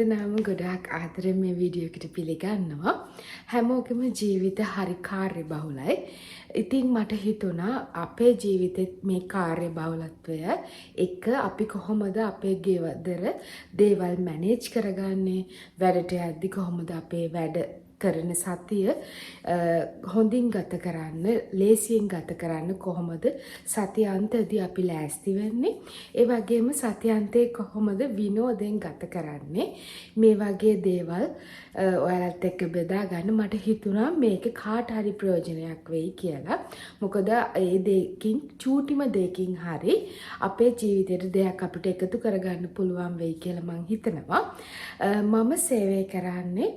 හැමදෙනාම ගොඩාක් ආදරෙන් මේ වීඩියෝ එකට පිළිගන්නවා. හැමෝගෙම ජීවිත හරි කාර්යබහුලයි. ඉතින් මට හිතුණා අපේ ජීවිතෙත් මේ කාර්යබහුලත්වය එක්ක අපි කොහොමද අපේ ගෙදර දේවල් මැනේජ් කරගන්නේ, වැඩට යද්දි කොහොමද අපේ වැඩ කරන සතිය හොඳින් ගත කරන්න, ලේසියෙන් ගත කරන්න කොහොමද සතියාන්තයේදී අපි ලෑස්ති වෙන්නේ, ඒ වගේම සතියාන්තයේ කොහොමද විනෝදයෙන් ගත කරන්නේ, මේ වගේ දේවල් ඔයාලත් එක්ක බෙදා ගන්න මට හිතුණා මේක කාට හරි ප්‍රයෝජනයක් වෙයි කියලා. මොකද ඒ දෙකින් චූටිම දෙකින් හරි අපේ ජීවිතේට දෙයක් අපිට එකතු කරගන්න පුළුවන් වෙයි කියලා මං හිතනවා. මම සේවය කරන්නේ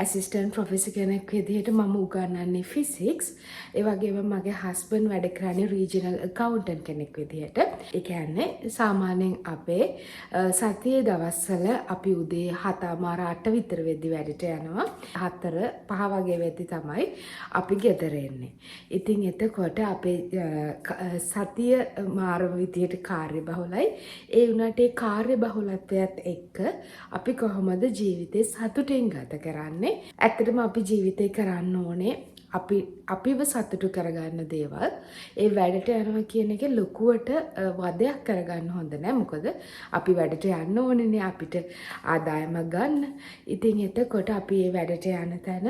ඇසිස්ටන්ට් ප්‍රොෆෙසර් කෙනෙක් විදිහට. මම උගන්වන්නේ ෆිසික්ස්. ඒ වගේම මගේ හස්බන්ඩ් වැඩ කරන්නේ රීජනල් ඇකවුන්ටන්ට් කෙනෙක් විදිහට. ඒ කියන්නේ සාමාන්‍යයෙන් අපේ සතියේ දවස්වල අපි උදේ 7:00 විතර වෙද්දි වැඩට යනවා. 4-5 වගේ වෙද්දි තමයි අපි ගෙදර එන්නේ. ඉතින් එතකොට අපේ සතිය මාරම විදිහට කාර්යබහුලයි. ඒ වුණාට ඒ කාර්යබහුලත්වයත් එක්ක අපි කොහොමද ජීවිතේ සතුටින් ගත කරන්නේ? ඇත්තටම අපි ජීවිතේ කරන්න ඕනේ අපිව සතුටු කරගන්න දේවල්. ඒ වැඩට යනවා කියන එක ලොකුවට වදයක් කරගන්න හොඳ නෑ. මොකද අපි වැඩට යන්න ඕනේනේ අපිට ආදායමක් ගන්න. ඉතින් එතකොට අපි මේ වැඩට යන තැන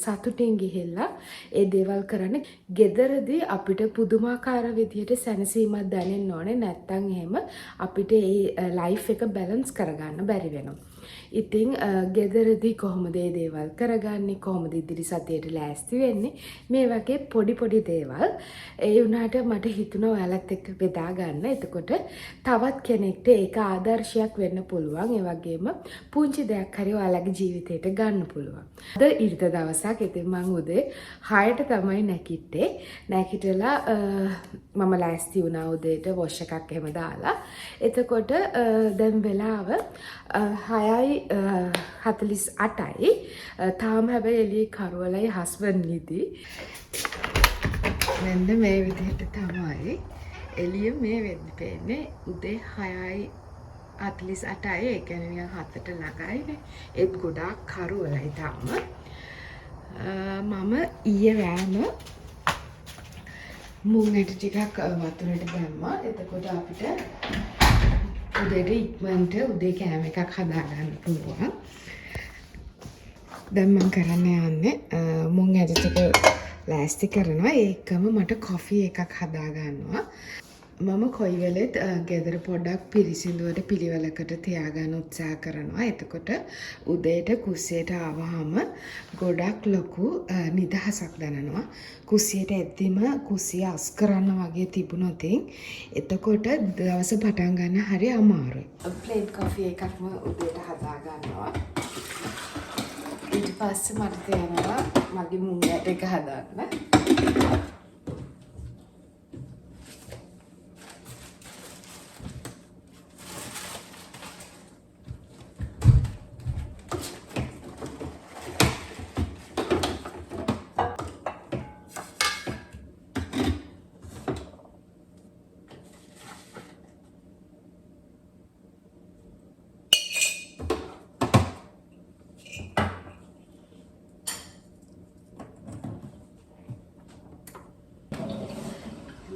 සතුටින් ගිහිල්ලා ඒ දේවල් කරන්න. ගෙදරදී අපිට පුදුමාකාර විදියට සැනසීමක් දැනෙන්න ඕනේ. නැත්තම් එහෙම අපිට ඒ ලයිෆ් එක බැලන්ස් කරගන්න බැරි වෙනවා. ඉතින් ගෙදරදී කොහොමද මේ දේවල් කරගන්නේ, කොහොමද ඉදිරි සතියට ලෑස්ති වෙන්නේ, මේ වගේ පොඩි දේවල්. ඒ වුණාට මට හිතුණා ඔයාලත් එක්ක බෙදා ගන්න. එතකොට තවත් කෙනෙක්ට ඒක ආදර්ශයක් වෙන්න පුළුවන්. ඒ වගේම පුංචි දෙයක් හරි ඔයාලගේ ජීවිතේට ගන්න පුළුවන්. අද ඉරිද දවසක්. ඉතින් මම උදේ 6ට තමයි නැගිට්ටේ. නැගිටලා මම ලෑස්ති වුණා උදේට වොෂ් එකක් එහෙම දාලා. එතකොට දැන් වෙලාව 6:48යි. තාම හැබැයි එළියේ කරවලයි හස්බන්ඩ් නිදි. මෙන්න මේ විදිහට තමයි එළිය මේ වෙද්දි පේන්නේ. උදේ 6:48යි. ඒ කියන්නේ නිකන් 7ට ළඟයිනේ. ඒත් ගොඩාක් කරවලයි තාම. මම ඊයේ රෑම මුං ඇට ටිකක් වතුරට දැම්මා. එතකොට අපිට උදේට ඉක්මනට උදේ කෑම එකක් හදා ගන්න පුළුවන්. දැන් මම කරන්න යන්නේ මුං ඇට ටික ලෑස්ති කරනවා. ඒකම මට කොෆි එකක් හදා ගන්නවා. මම කොයි වෙලෙත් ගෙදර පොඩ්ඩක් පිරිසිදුවට පිළිවෙලකට තියාගන්න උත්සාහ කරනවා. එතකොට උදේට කුස්සියට ආවහම ගොඩක් ලොකු නිදහසක් දැනෙනවා. කුස්සියට එද්දිම කුස්සිය අස් කරන්න වගේ තිබුණොත් එතකොට දවස පටන් ගන්න හරි අමාරුයි. ප්ලේන් කොෆි එකක්ම උදේට හදා ගන්නවා. ඊට පස්සේ මට තේරෙනවා මගේ මුං ඇට එක හදාන්න.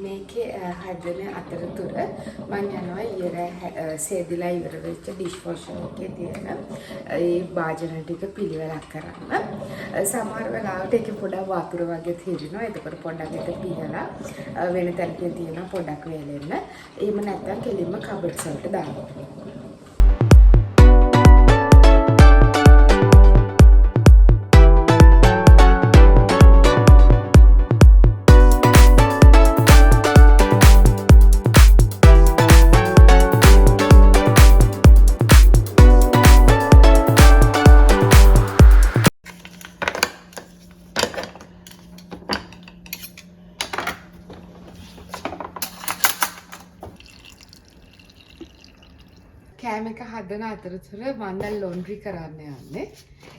මේකේ හදන අතරතුර මම යනවා ඊයේ සේදිලා ඉවර වෙච්ච ඩිෂ් වොෂර් එකේ තියෙන ඒ භාජන ටික පිළිවෙලක් කරන්න. සමහර වෙලාවට ඒකේ පොඩක් වතුර වගේ තියෙනවා. එතකොට පොඩ්ඩක් ඒක පිහලා වෙන තැනක තියෙන පොඩක් වේලෙන්න. එහෙම නැත්නම් කෙලින්ම කබඩ් වලට දානවා. කෑම එක හදන අතරතුර මම දැන් ලොන්ඩ්‍රි කරන්න යන්නේ.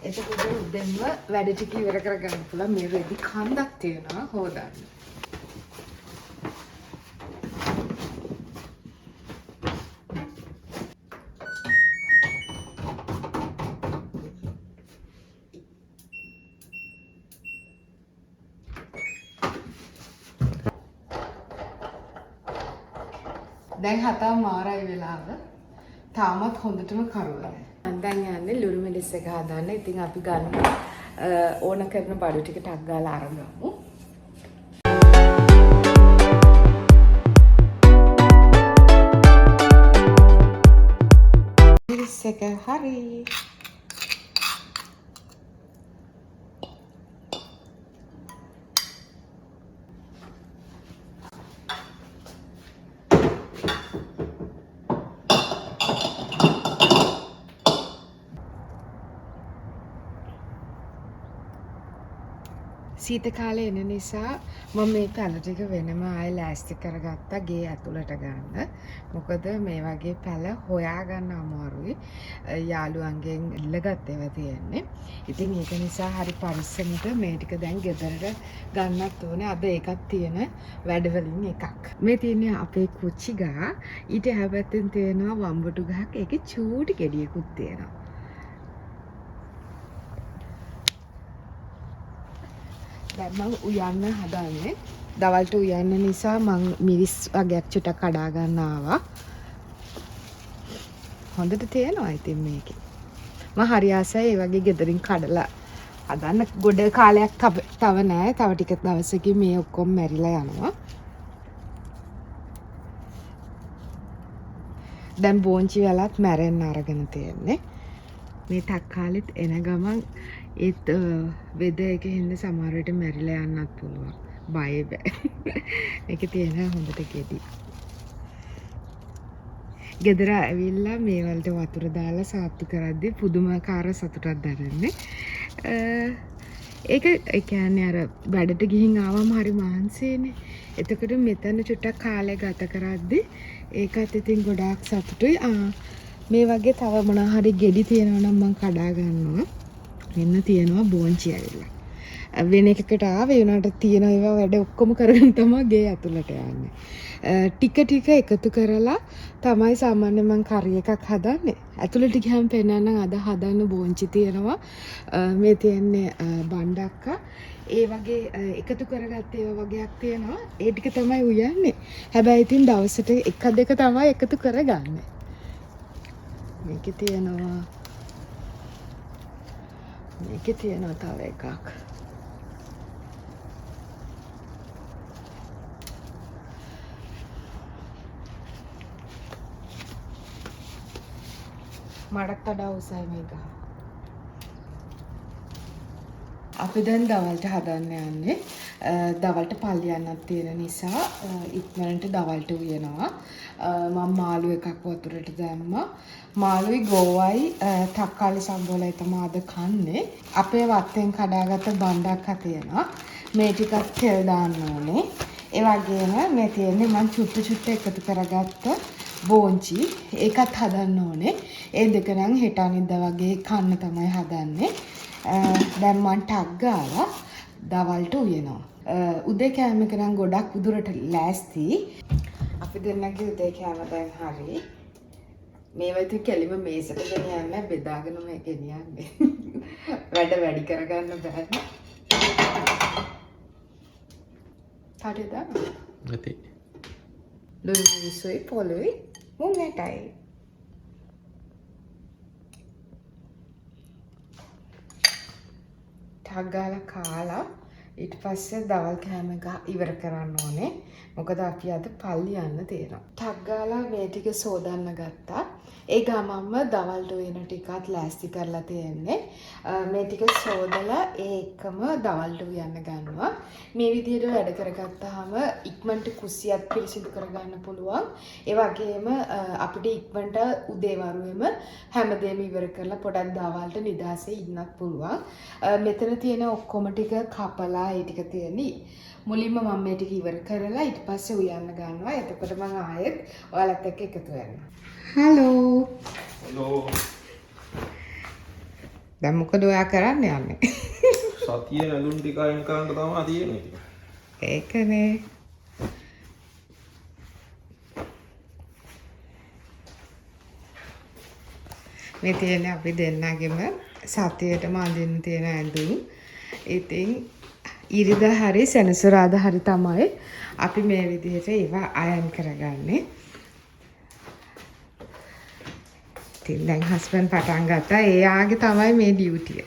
එතකොට උදෙන්ම වැඩ ටික ඉවර කරගන්න පුළුවන්. මේ රෙදි කන්දක් තියෙනවා හොදන්න. දැන් 7 මාරයි වෙලාව. තාමත් හොඳටම කරුවා. මම දැන් යන්නේ ලුණු මිරිස් එක හදන්න. ඉතින් අපි ගන්න ඕන කරන බඩු ටික ටක් ගාලා අරගමු. මිරිස් එක හරි. සීත කාලේ එන නිසා මම මේ පැල ටික වෙනම ආයෙ ලෑස්ති කරගත්තා ගේ ඇතුළට ගන්න. මොකද මේ වගේ පැල හොයාගන්න අමාරුයි. යාළුවන්ගෙන් ඉල්ලගත්ත ඒවා තියෙන්නේ. ඉතින් ඒක නිසා හරි පරිස්සමට මේ ටික දැන් ගෙදරට ගන්නත් ඕනේ. අද ඒකත් තියෙන වැඩවලින් එකක්. මේ තියෙන්නේ අපේ කුච්චි ගහ. ඊට එහා පැත්තෙන් තියෙනවා වම්බටු ගහක්. ඒකේ චූටි ගෙඩියකුත් තියෙනවා. දැන් මම උයන්න හදන්නේ. දවල්ට උයන්න නිසා මම මිරිස් වගේක් චුට්ටක් කඩා ගන්න ආවා. හොඳට තේනවා ඉතින් මේකේ. මම හරි ආසයි මේ වගේ ගෙදරින් කඩලා හදන්න. ගොඩ කාලයක් තව නෑ. තව ටික දවසකින් මේ ඔක්කොම මැරිලා යනවා. දැන් බෝංචි වෙලත් මැරෙන්න අරගෙන තියෙන්නේ. මේ තක්කාලිත් එන ගමන් ඒත් වෙද එකේ හින්දා සමහර විට මැරිලා යන්නත් පුළුවන්. බය බෑ. ඒකේ තියෙන හොඳට ගෙඩි. ගෙදර ඇවිල්ලා මේ වලට වතුර දාලා සාත්තු කරද්දි පුදුමාකාර සතුටක් දැනෙන්නේ. ඒක ඒ කියන්නේ අර වැඩට ගිහින් ආවම හරි මහන්සියනේ. එතකොට මෙතන චුට්ටක් කාලය ගත කරද්දි ඒකත් ඉතින් ගොඩාක් සතුටුයි. මේ වගේ තව මොනවා හරි ගෙඩි තියෙනවා නම් මම කඩා ගන්නවා. මෙන්න තියෙනවා බෝංචි ඇවිල්ලා. වෙන එකකට ආවේ උනාට තියෙන ඒවා වැඩ ඔක්කොම කරගෙන තමයි ගේ ඇතුළට යන්නේ. ටික ටික එකතු කරලා තමයි සාමාන්‍යයෙන් මම කරි එකක් හදන්නේ. ඇතුළට ගියාම පේනනම් අද හදන්න බෝංචි තියෙනවා. මේ තියෙන්නේ බණ්ඩක්කා. ඒ වගේ එකතු කරගත්ත ඒවා වගේක් තියෙනවා. ඒ ටික තමයි උයන්නේ. හැබැයි ඉතින් දවසට එක දෙක තමයි එකතු කරගන්නේ. මේකේ තියෙනවා තව එකක්. මඩක් වඩා උසයි මේක. අපි දැන් දවල්ට හදන්න යන්නේ. දවල්ට පල්ලි යන්නත් තියෙන නිසා ඉක්මනට දවල්ට උයනවා. මම මාළු එකක් වතුරට දැම්මා. මාළුයි ගෝවයි තක්කාලි සම්බෝලයි තමයි අද කන්නේ. අපේ වත්තෙන් කඩාගත්ත බණ්ඩක්කා තියෙනවා. මේ ටිකක් තෙල් දාන්න ඕනේ. ඒ වගේම මේ තියෙන්නේ මම චුට්ටු එකතු කරගත්ත බෝංචි. ඒකත් හදන්න ඕනේ. ඒ දෙක නම් හෙට අනිද්දා වගේ කන්න තමයි හදන්නේ. දැන් මම ටක් ගාලා දවල්ට උයනවා. උදේ කෑම එක නම් ගොඩක් උදුරට ලෑස්ති. අපි දෙන්නගේ උදේ කෑම දැන් හරි. මේවා ඉතින් කෙලිම මේසට ගෙනියන්නේ බෙදාගෙන මේ ගෙනියන්නේ. වැඩ වැඩි කරගන්න බෑ. හරිද? නැති. ලුණු මිරිසුයි පොළොයි මුංගටයි. ටක් ගාලා කාලා ඊට පස්සේ දවල් කෑම එක ඉවර කරන්න ඕනේ. මොකද අපි අද පල්ලි යන්න තියෙනවා. ටක් ගාලා මේ ටික සෝදන්න ගත්තා. ඒ ගමන්ම දවල්ට වෙන ටිකත් ලෑස්ති කරලා තියෙන්නේ. මේ ටික සෝදලා ඒ එක්කම දවල්ට යන්න ගන්නවා. මේ විදිහට වැඩ කරගත්තාම ඉක්මනට කුස්සියක් පිරිසිදු කරගන්න පුළුවන්. ඒ වගේම අපිට ඉක්මනට උදේවරුෙම හැමදේම ඉවර කරලා පොඩක් දවල්ට නිදාසේ ඉන්නත් පුළුවන්. මෙතන තියෙන ඔක්කොම ටික කපලා ඒ ටික තියෙන්නේ. මුලින්ම මම මේ ටික ඉවර කරලා ඊට පස්සේ උයන්න ගන්නවා. එතකොට මම ආයෙත් ඔයාලත් එක්ක එකතු වෙනවා. හලෝ. හලෝ. දැන් මොකද ඔයා කරන්න යන්නේ? සතිය නැඳුම් ටික අයින් කරන්න තමයි තියෙන්නේ. ඒකනේ. මේ තියෙන්නේ අපි දෙන්නගෙම සතියේටම අඳින්න තියෙන ඇඳුම්. ඉතින් ඉරිදා හරි සෙනසුරාදා හරි තමයි අපි මේ විදිහට ඒවා අයන් කරගන්නේ. ඉතින් දැන් හස්බන්ඩ් පටන් ගත්තා. එයාගේ තමයි මේ ඩියුටිය.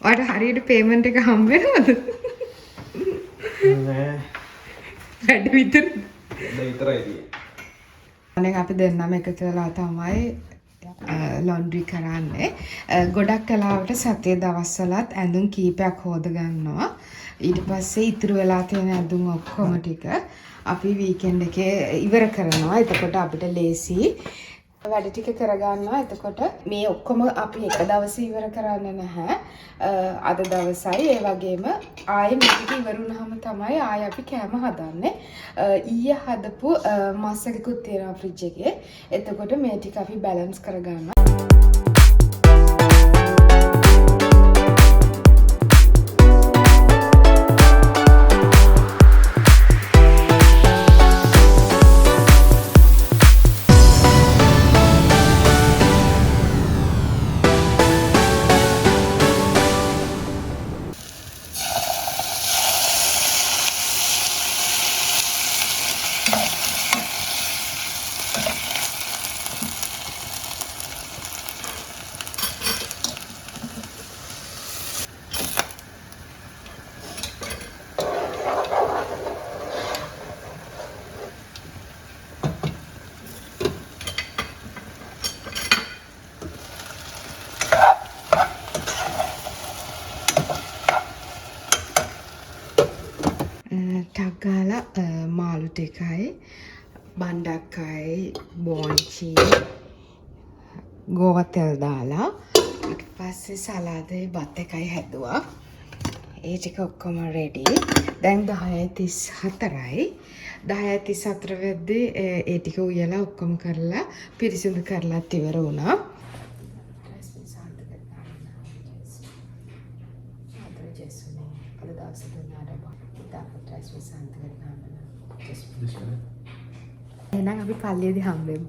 ඔයාට හරියට පේමන්ට් එක හම්බ වෙනවද? නෑ. වැඩ විතර. විතරයි තියෙන්නේ. අනේ අපි දෙන්නම එකතු වෙලා තමයි ලොන්ඩ්‍රි කරන්නේ. ගොඩක් කලාවට සතිය දවස්වලත් ඇඳුම් කීපයක් හොද ගන්නවා. ඊට පස්සේ ඉතුරු වෙලා තියෙන ඇඳුම් ඔක්කොම ටික අපි වීකෙන්ඩ් එකේ ඉවර කරනවා. එතකොට අපිට ලේසි වැඩ ටික කරගන්නවා. එතකොට මේ ඔක්කොම අපි එක දවසේ ඉවර කරන්නේ නැහැ. අද දවසයි ඒ වගේම ආයෙ මේක ඉවර වුණාම තමයි ආයෙ අපි කෑම හදන්නේ. ඊයේ හදපු මස් එකකුත් තියෙනවා ෆ්‍රිජ් එකේ. එතකොට මේ ටික අපි බැලන්ස් කරගන්නවා. ටක් ගාලා මාළු ටිකයි බණ්ඩක්කයි බෝංචි ගෝව තෙල් දාලා ඊට පස්සේ සලාදේ බත් එකයි හැදුවා. ඒ ටික ඔක්කොම රෙඩි. දැන් 10:34යි. 10:34 වෙද්දී ඒ ටික උයලා ඔක්කොම කරලා පිරිසිදු කරලාත් ඉවර වුණා. එහෙනම් අපි පල්ලියේදී හම්බෙමු.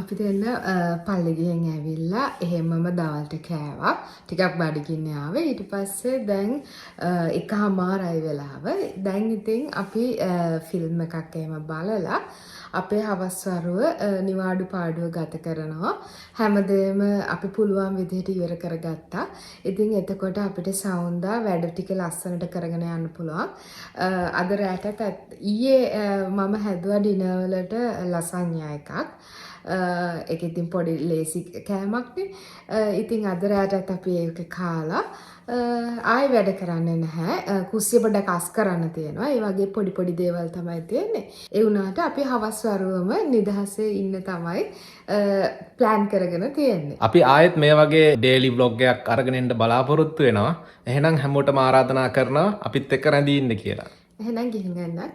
අපි දෙන්න පල්ලි ගිහින් ඇවිල්ලා එහෙමම දවල්ට කෑවා. ටිකක් බඩගින්න ආවේ. ඊට පස්සේ දැන් 1:00යි වෙලාව. දැන් ඉතින් අපි ෆිල්ම් එකක් එහෙම බලලා අපේ හවස් වරුව නිවාඩු පාඩුව ගත කරනවා. හැමදේම අපි පුළුවන් විදිහට ඉවර කරගත්තා. ඉතින් එතකොට අපිට සවුන්දා වැඩ ටික ලස්සනට කරගෙන යන්න පුළුවන්. අද රැටත් ඊයේ මම හැදුවා ඩිනර් වලට ලසඤ්ඤා එකක්. ඒක ඉතින් පොඩි ලේසි කෑමක්නේ. ඉතින් අද රාත්‍රියට අපි ඒක කාලා ආයෙ වැඩ කරන්නේ නැහැ. කුස්සිය පොඩ්ඩක් අස් කරන්න තියෙනවා. ඒ වගේ පොඩි පොඩි දේවල් තමයි තියෙන්නේ. ඒ වුණාට අපි හවස් වරුවම නිදහසේ ඉන්න තමයි ප්ලෑන් කරගෙන තියෙන්නේ. අපි ආයෙත් මේ වගේ ඩේලි ව්ලොග් එකක් අරගෙන එන්න බලාපොරොත්තු වෙනවා. එහෙනම් හැමෝටම ආරාධනා කරනවා අපිත් එක්ක රැඳී ඉන්න කියලා. එහෙනම් ගිහින් ගන්න.